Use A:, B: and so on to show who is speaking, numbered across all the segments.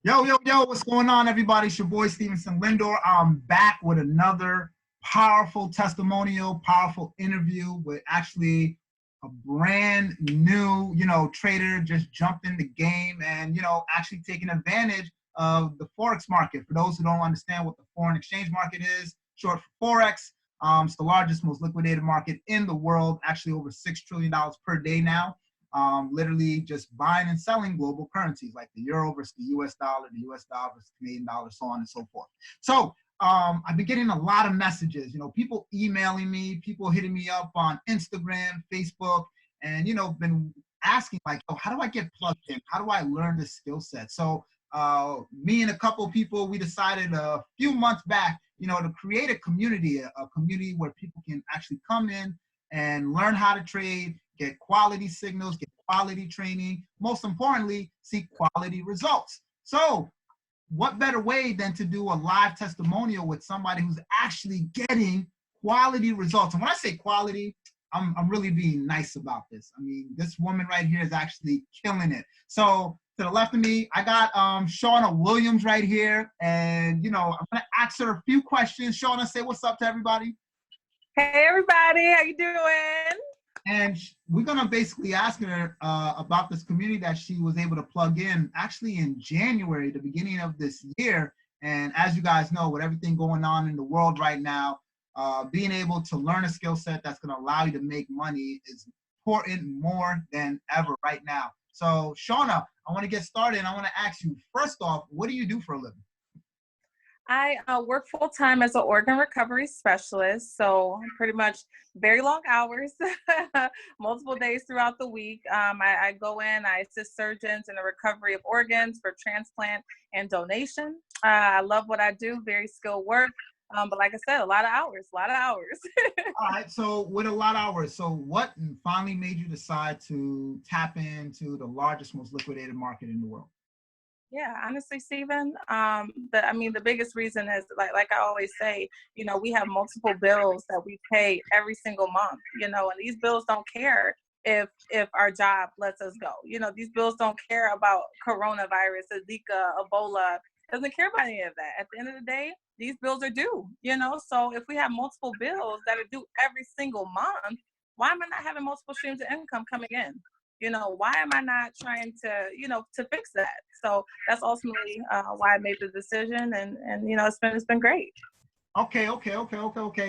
A: Yo, yo, yo, what's going on, everybody? It's your boy, Stevenson Lindor. I'm back with another powerful testimonial, powerful interview with actually a brand new, trader just jumped in the game and, actually taking advantage of the Forex market. For those who don't understand what the foreign exchange market is, short for Forex, it's the largest, most liquidated market in the world, actually over $6 trillion per day now. Literally just buying and selling global currencies like the euro versus the US dollar, the US dollar versus Canadian dollar, so on and so forth. So I've been getting a lot of messages, people emailing me, people hitting me up on Instagram, Facebook, and, been asking like, oh, how do I get plugged in? How do I learn this skill set? So me and a couple of people, we decided a few months back, to create a community where people can actually come in and learn how to trade, get quality signals, get quality training, most importantly, see quality results. So what better way than to do a live testimonial with somebody who's actually getting quality results? And when I say quality, I'm really being nice about this. I mean, this woman right here is actually killing it. So to the left of me, I got Shona Williams right here. And, I'm going to ask her a few questions. Shona, say what's up to everybody.
B: Hey, everybody. How you doing?
A: And we're going to basically ask her about this community that she was able to plug in actually in January, the beginning of this year. And as you guys know, with everything going on in the world right now, being able to learn a skill set that's going to allow you to make money is important more than ever right now. So, Shona, I want to get started. And I want to ask you, first off, what do you do for a living?
B: I work full-time as an organ recovery specialist, so pretty much very long hours, multiple days throughout the week. I go in, I assist surgeons in the recovery of organs for transplant and donation. I love what I do, very skilled work, but like I said, a lot of hours.
A: All right, so with a lot of hours, so what finally made you decide to tap into the largest, most liquidated market in the world?
B: Yeah, honestly, Stephen, the biggest reason is like I always say, we have multiple bills that we pay every single month, and these bills don't care if our job lets us go. These bills don't care about coronavirus, Zika, Ebola. Doesn't care about any of that. At the end of the day, these bills are due. So if we have multiple bills that are due every single month, why am I not having multiple streams of income coming in? Why am I not trying to fix that? So that's ultimately why I made the decision, and it's been great.
A: Okay.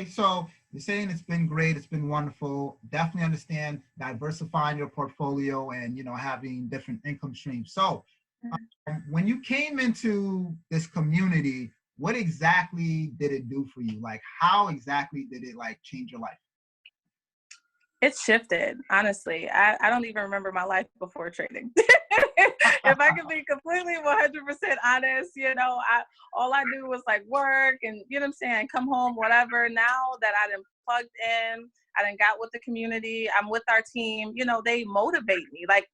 A: So you're saying it's been great, it's been wonderful. Definitely understand diversifying your portfolio and having different income streams. So when you came into this community, what exactly did it do for you? Like, how exactly did it change your life?
B: It shifted, honestly. I don't even remember my life before trading. If I could be completely 100% honest, all I do was work and, come home, whatever. Now that I done plugged in, I done got with the community, I'm with our team, they motivate me. Like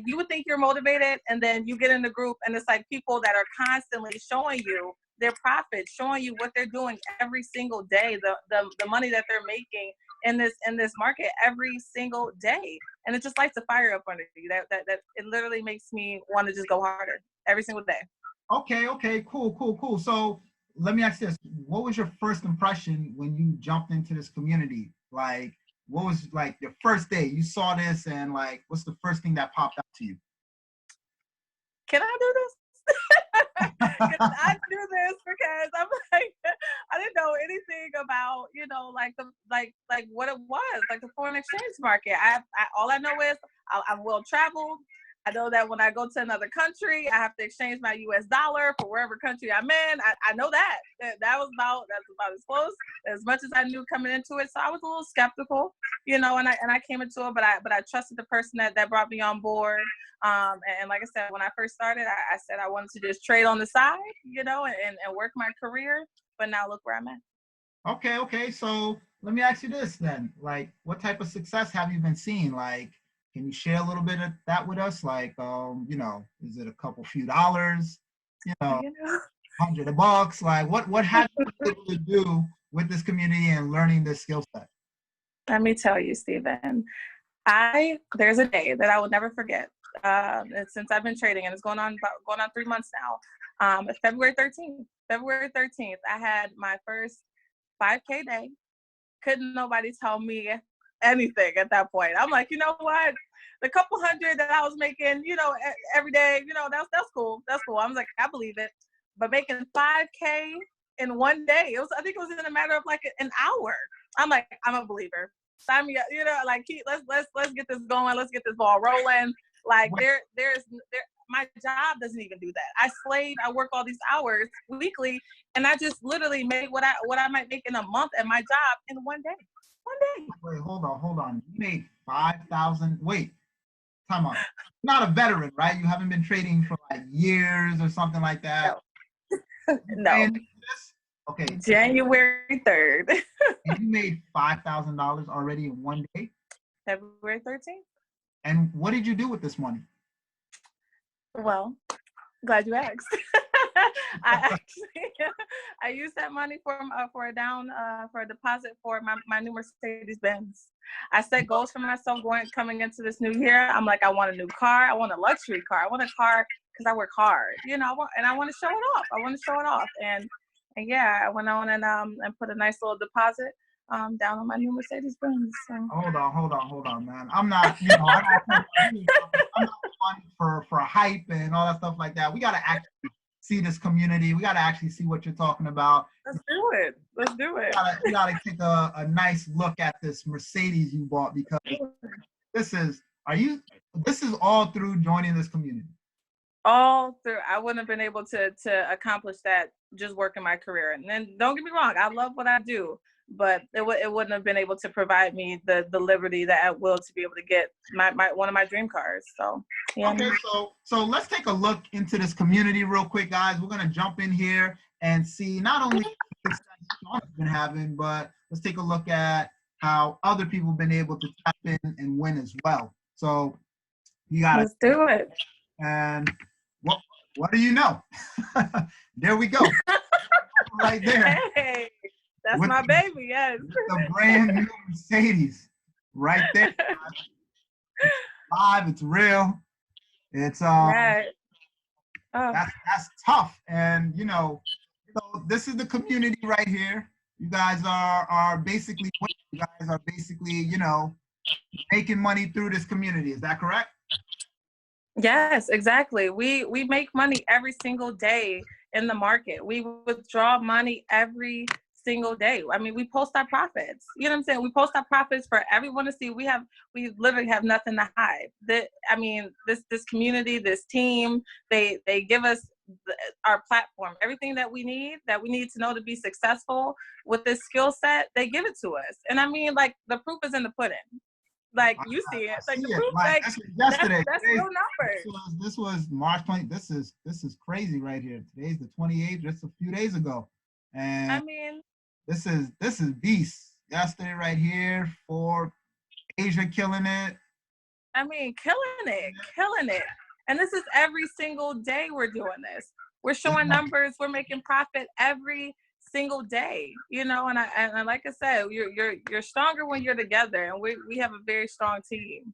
B: you would think you're motivated, and then you get in the group and it's people that are constantly showing you their profits, showing you what they're doing every single day, the money that they're making in this market every single day. And it just lights a fire up under you. That it literally makes me want to just go harder every single day.
A: Okay, cool. So let me ask this. What was your first impression when you jumped into this community? Like, what was your first day? You saw this and what's the first thing that popped out to you?
B: Can I do this? Can I do this? Because I'm I didn't know anything about, what it was, the foreign exchange market. All I know is I'm well traveled. I know that when I go to another country, I have to exchange my US dollar for wherever country I'm in. I know that's about as close as much as I knew coming into it. So I was a little skeptical, and I came into it, but I trusted the person that brought me on board. And like I said, when I first started, I said I wanted to just trade on the side, and work my career. But now look where I'm at.
A: Okay. So let me ask you this then. What type of success have you been seeing? Can you share a little bit of that with us? Is it a few dollars? $100? What have you been able to do with this community and learning this skill set?
B: Let me tell you, Stephen, there's a day that I will never forget. since I've been trading, and it's going on 3 months now. February 13th, I had my first 5K day. Couldn't nobody tell me anything at that point. I'm like, you know what? The couple hundred that I was making, every day, that's cool. That's cool. I was like, I believe it. But making 5K in one day, I think it was in a matter of like an hour. I'm like, I'm a believer. Sign me up, like let's get this going. Let's get this ball rolling. Like my job doesn't even do that. I work all these hours weekly, and I just literally made what I might make in a month at my job in one day.
A: Wait, hold on. You made 5,000. Wait, time out. You're not a veteran, right? You haven't been trading for like years or something like that.
B: No.
A: Okay.
B: January 3rd.
A: And you made $5,000 already in one day?
B: February 13th.
A: And what did you do with this money?
B: Well, glad you asked. I used that money for a deposit for my new Mercedes Benz. I set goals for myself coming into this new year. I'm like, I want a new car. I want a luxury car. I want a car because I work hard, I want to show it off. And yeah, I went on and put a nice little deposit down on my new Mercedes Benz. So.
A: Hold on, man. I'm not, I'm not one for hype and all that stuff like that. We gotta actually see this community. We gotta actually see what you're talking about.
B: Let's do it.
A: We gotta take a nice look at this Mercedes you bought, because this is all through joining this community.
B: All through. I wouldn't have been able to accomplish that just working my career. And then don't get me wrong, I love what I do, but it wouldn't have been able to provide me the liberty that I will to be able to get one of my dream cars. So yeah.
A: Okay, so let's take a look into this community real quick, guys. We're gonna jump in here and see not only the success Shona's been having, but let's take a look at how other people have been able to tap in and win as well. So let's
B: do it.
A: And what do you know? There we go. Right there.
B: Hey, that's with my baby, yes.
A: The brand new Mercedes. Right there. It's live, it's real. It's
B: right.
A: That's tough. And so this is the community right here. You guys are basically making money through this community. Is that correct?
B: Yes, exactly. We make money every single day in the market. We withdraw money every single day. I mean, we post our profits. You know what I'm saying? We post our profits for everyone to see. We literally have nothing to hide. This community, this team, they give us our platform, everything that we need to know to be successful with this skill set. They give it to us, and I mean, like, the proof is in the pudding. Like, you see it. Like, the proof, like,
A: yesterday.
B: That's real numbers.
A: This was March 20th. This is crazy right here. Today's the 28th, just a few days ago. And
B: I mean,
A: this is beast. Yesterday right here for Asia killing it.
B: I mean, killing it. And this is every single day we're doing this. We're showing numbers. We're making profit every single day, and I like I said, you're stronger when you're together, and we have a very strong team.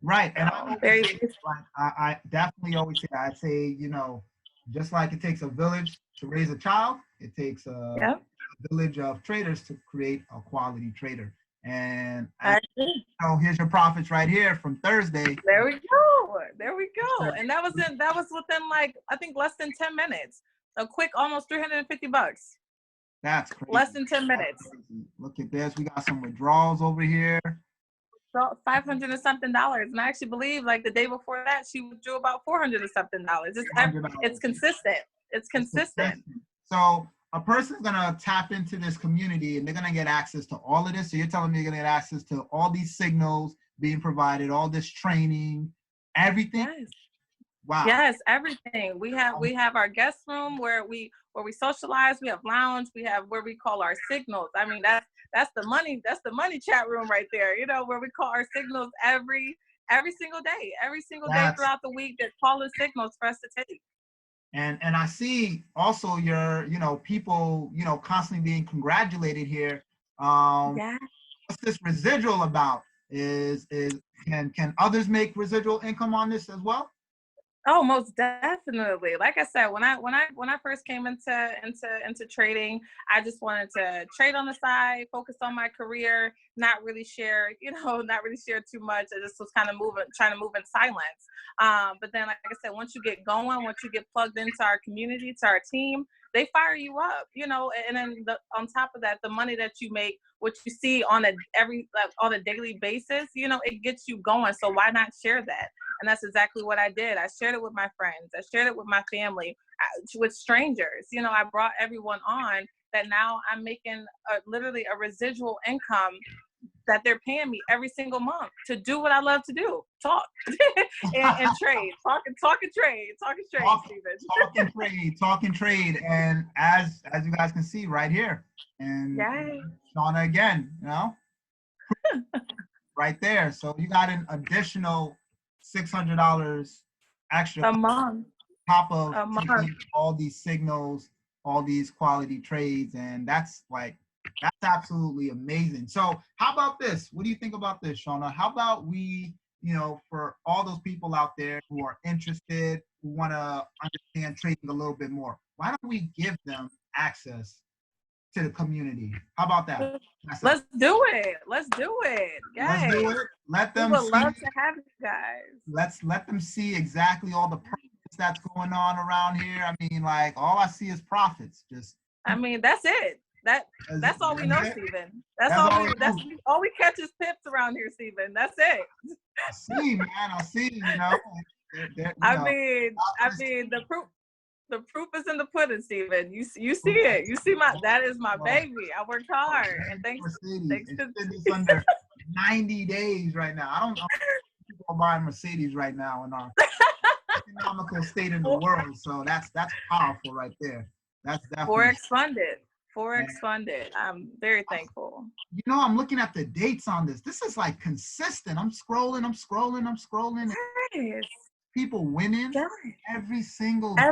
A: Right. And I definitely always say, I say, just like it takes a village to raise a child, it takes a village of traders to create a quality trader. And here's your profits right here from Thursday.
B: There we go. And that was within, like, I think less than 10 minutes. A quick almost $350.
A: That's crazy.
B: Less than 10 minutes.
A: Look at this. We got some withdrawals over here.
B: So $500 and something. And I actually believe, like, the day before that, she withdrew about $400 and something. It's consistent. It's consistent.
A: So a person's gonna tap into this community and they're gonna get access to all of this. So you're telling me you're gonna get access to all these signals being provided, all this training, everything?
B: Yes.
A: Wow.
B: Yes, everything. We have our guest room where we socialize. We have lounge. We have where we call our signals. I mean, that's the money chat room right there. Where we call our signals every single day. Every single day throughout the week, they're calling signals for us to take.
A: And I see also your people constantly being congratulated here. What's this residual about? Can others make residual income on this as well?
B: Oh, most definitely. Like I said, when I first came into trading, I just wanted to trade on the side, focus on my career, not really share, not really share too much. I just was kind of trying to move in silence. But then, like I said, once you get going, once you get plugged into our community, to our team, they fire you up, and then on top of that, the money that you make, what you see on on a daily basis, it gets you going. So why not share that? And that's exactly what I did. I shared it with my friends. I shared it with my family, with strangers. I brought everyone on that now I'm making literally a residual income that they're paying me every single month to do what I love to do, talk and trade, talk and trade, Steven.
A: Talk and trade. And as you guys can see right here, and Shona again, right there. So you got an additional $600 extra
B: a month,
A: top of taking all these signals, all these quality trades, and that's absolutely amazing. So how about this? What do you think about this, Shona? How about we, for all those people out there who are interested, who want to understand trading a little bit more, why don't we give them access to the community? How about that?
B: Let's do it. Let's do it.
A: Let's do it. Let them
B: we would love to have you guys.
A: Let them see exactly all the profits that's going on around here. I mean, all I see is profits.
B: That's it. That's all we know, Steven. That's all we catch is pips around here, Steven. That's it.
A: I see, man. I see.
B: I mean, the proof is in the pudding, Steven. You see it. You see that is my baby. I worked hard, and thanks to
A: it's under 90 days right now. I don't know if people are buying Mercedes right now in our economical state in the world. So that's powerful right there. That's definitely
B: Forex funded. I'm very thankful.
A: I'm looking at the dates on this. This is consistent. I'm scrolling.
B: Yes.
A: People winning every single
B: day.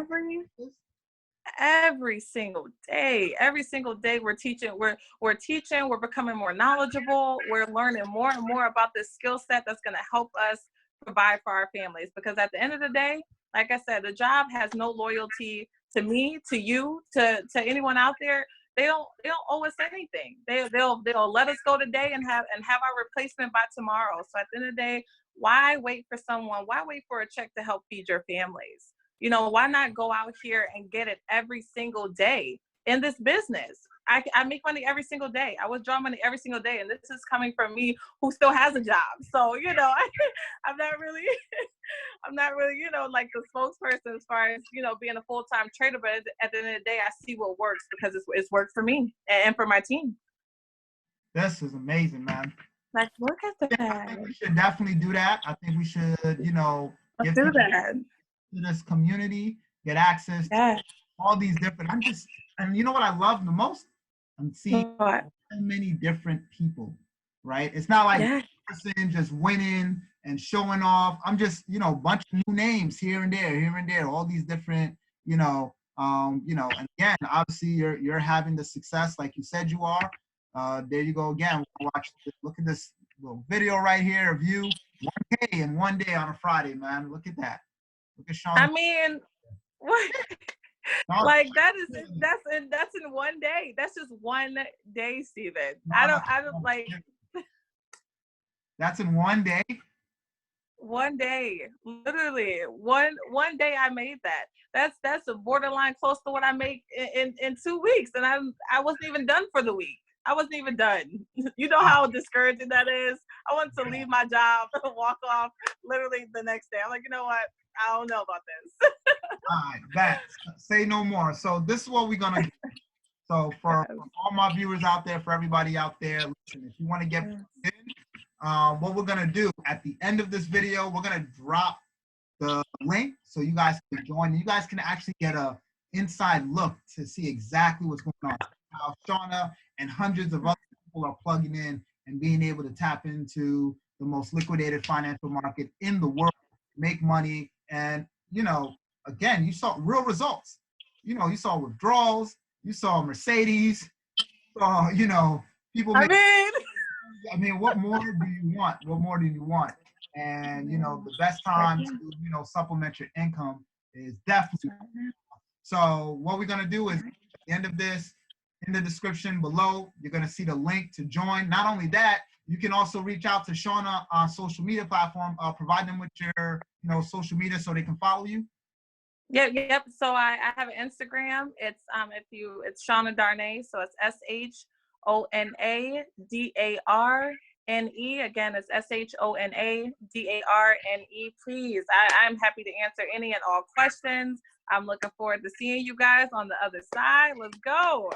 B: Every single day we're teaching, we're becoming more knowledgeable, we're learning more and more about this skill set that's going to help us provide for our families, because at the end of the day, like I said, the job has no loyalty to me, to you, to anyone out there. They don't owe us anything. They'll let us go today and have our replacement by tomorrow. So at the end of the day, why wait for someone? Why wait for a check to help feed your families? Why not go out here and get it every single day in this business? I make money every single day. I withdraw money every single day, and this is coming from me who still has a job. So I'm not really like the spokesperson as far as being a full-time trader. But at the end of the day, I see what works because it's worked for me and for my team.
A: This is amazing, man.
B: Look at that.
A: I think we should definitely do that. I think we should,
B: give do that
A: to this community, get access to all these different. And you know what I love the most? I'm seeing so many different people, right? It's not like one person just winning and showing off. I'm just, a bunch of new names here and there, all these different, and again, obviously you're having the success like you said you are. There you go again. Look at this little video right here of you 1K in one day on a Friday, man. Look at that. Look at Shona.
B: I mean, what? That's in one day. That's just one day, Steven. I don't like.
A: That's in one day.
B: One day, literally one day I made that. That's a borderline close to what I make in 2 weeks, and I wasn't even done for the week. I wasn't even done. You know how discouraging that is? I wanted to leave my job, walk off literally the next day. I'm like, you know what? I don't know about this.
A: All right, say no more. So this is what we're going to do. So for all my viewers out there, for everybody out there, listen, if you want to get in, what we're going to do at the end of this video, we're going to drop the link so you guys can join. You guys can actually get a inside look to see exactly what's going on. How Shona and hundreds of other people are plugging in and being able to tap into the most liquidated financial market in the world, make money. And, again, you saw real results. You saw withdrawals, you saw Mercedes, you saw, people making I mean, what more do you want? What more do you want? And you know, the best time to, you know, supplement your income is definitely. So what we're gonna do is at the end of this, in the description below, you're gonna see the link to join. Not only that, you can also reach out to Shona on social media platform. Provide them with your, you know, social media so they can follow you.
B: Yep. So I have an Instagram. It's it's Shona Darnay. So it's SHONADARNE. Again, it's SHONADARNE. Please, I'm happy to answer any and all questions. I'm looking forward to seeing you guys on the other side. Let's go.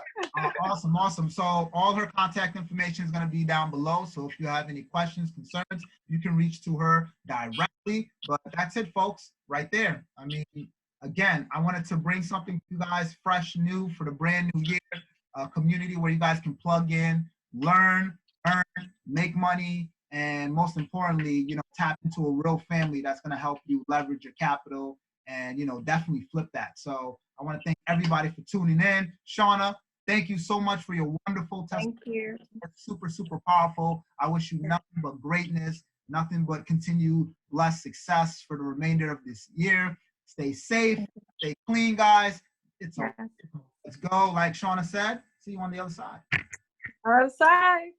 A: Awesome. So all her contact information is going to be down below. So if you have any questions, concerns, you can reach to her directly. But that's it, folks, right there. I mean, again, I wanted to bring something to you guys fresh, new for the brand new year, a community where you guys can plug in, learn, earn, make money, and most importantly, you know, tap into a real family that's going to help you leverage your capital and, you know, definitely flip that. So I want to thank everybody for tuning in. Shona, thank you so much for your wonderful testimony.
B: Thank you.
A: It's super, super powerful. I wish you nothing but greatness, nothing but continued blessed success for the remainder of this year. Stay safe, stay clean, guys. It's okay. Let's go. Like Shona said, see you on the other side.
B: Other side.